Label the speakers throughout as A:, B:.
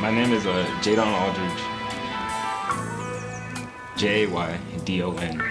A: My name is Jaydon Aldridge. Jaydon Aldridge.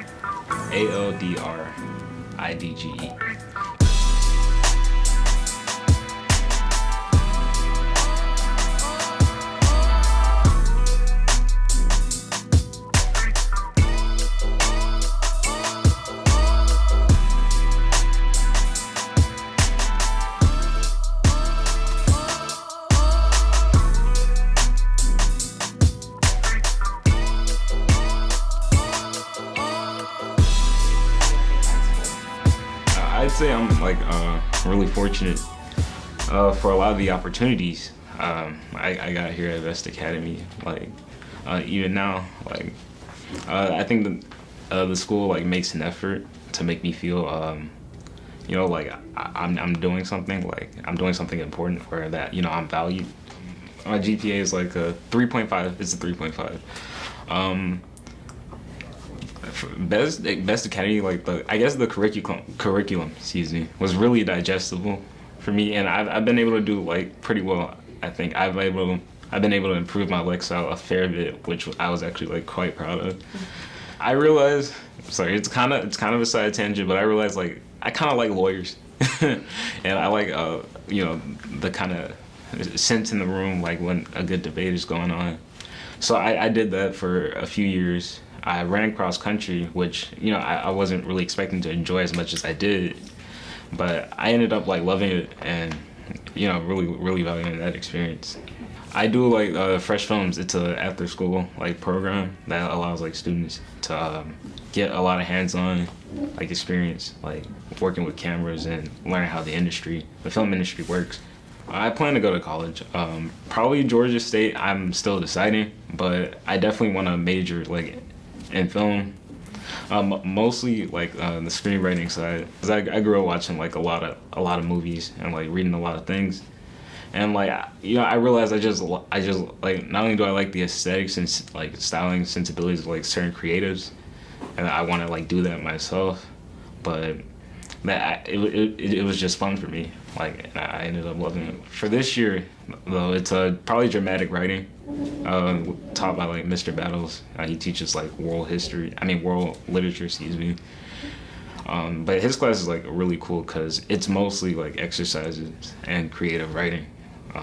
A: I'd say I'm like really fortunate for a lot of the opportunities I got here at Best Academy. Like even now, like I think the school like makes an effort to make me feel like I'm doing something, like I'm doing something important, or that I'm valued. My GPA is like a 3.5. It's a 3.5. Best Academy, like I guess the curriculum, excuse me, was really digestible for me, and I've been able to do like pretty well. I think I've been able to improve my lexile a fair bit, which I was actually like quite proud of. I realized, sorry, it's kind of a side tangent, but I realized like I kind of like lawyers, and I like the kind of sense in the room, like when a good debate is going on. So I did that for a few years. I ran cross country, which I wasn't really expecting to enjoy as much as I did, but I ended up like loving it and really valuing that experience. I do like Fresh Films. It's a after school like program that allows like students to get a lot of hands-on like experience, like working with cameras and learning how the film industry works. I plan to go to college, probably Georgia State. I'm still deciding, but I definitely want to major like in film, mostly like the screenwriting side. 'Cause I grew up watching like a lot of movies and like reading a lot of things, and like I realized I just like, not only do I like the aesthetics and like styling sensibilities of like certain creatives, and I want to like do that myself, but it was just fun for me. Like, and I ended up loving it. For this year, though, it's probably dramatic writing, taught by like Mr. Battles. He teaches like world literature, excuse me. But his class is like really cool because it's mostly like exercises and creative writing.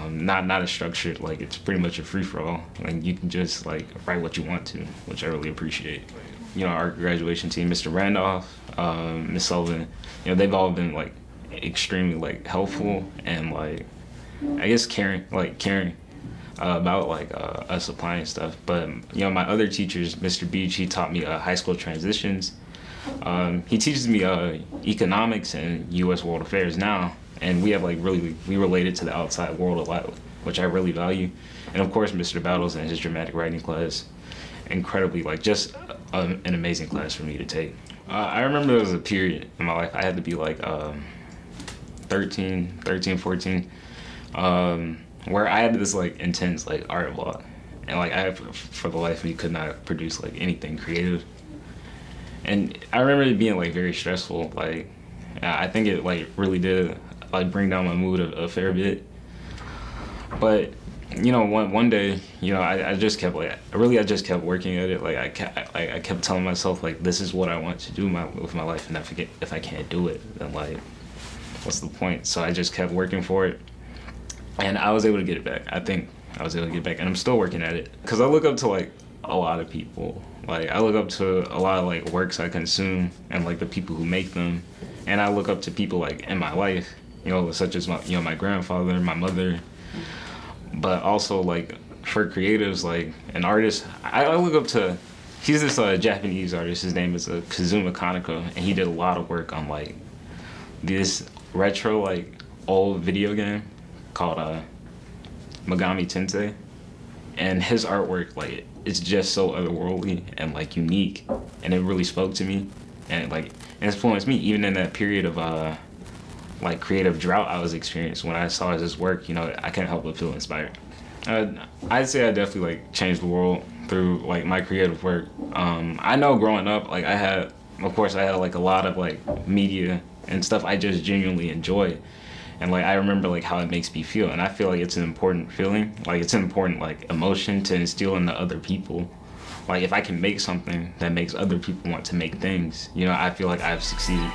A: Not as structured, like it's pretty much a free for all. Like you can just like write what you want to, which I really appreciate. Our graduation team, Mr. Randolph, Miss Sullivan, they've all been like extremely like helpful and like I guess caring about like us applying stuff. But my other teachers, Mr. Beach, he taught me high school transitions. He teaches me economics and U.S. world affairs now, and we have like we related to the outside world a lot, which I really value. And of course, Mr. Battles and his dramatic writing class, incredibly like just an amazing class for me to take. I remember there was a period in my life I had to be like 13, 14, where I had this like intense like art block, and like I for the life of me could not produce like anything creative. And I remember it being like very stressful. Like I think it like really did like bring down my mood a fair bit. But one day, I just kept working at it. Like I kept telling myself like this is what I want to do with my life, and if I can't do it, then like what's the point? So I just kept working for it, and I was able to get it back. I think I was able to get it back, and I'm still working at it because I look up to like a lot of people. Like I look up to a lot of like works I consume and like the people who make them, and I look up to people like in my life, such as my grandfather, my mother. But also like for creatives, like an artist, I look up to. He's this Japanese artist. His name is Kazuma Kaneko, and he did a lot of work on like this retro like old video game called Megami Tensei, and his artwork like it's just so otherworldly and like unique, and it really spoke to me and like influenced me even in that period of like creative drought I was experiencing. When I saw his work, I can't help but feel inspired. I'd say I definitely like changed the world through like my creative work. I know growing up, like I had like a lot of like media and stuff I just genuinely enjoy, And like I remember like how it makes me feel, and I feel like it's an important feeling, like it's an important like emotion to instill into other people. Like if I can make something that makes other people want to make things, you know, I feel like I've succeeded.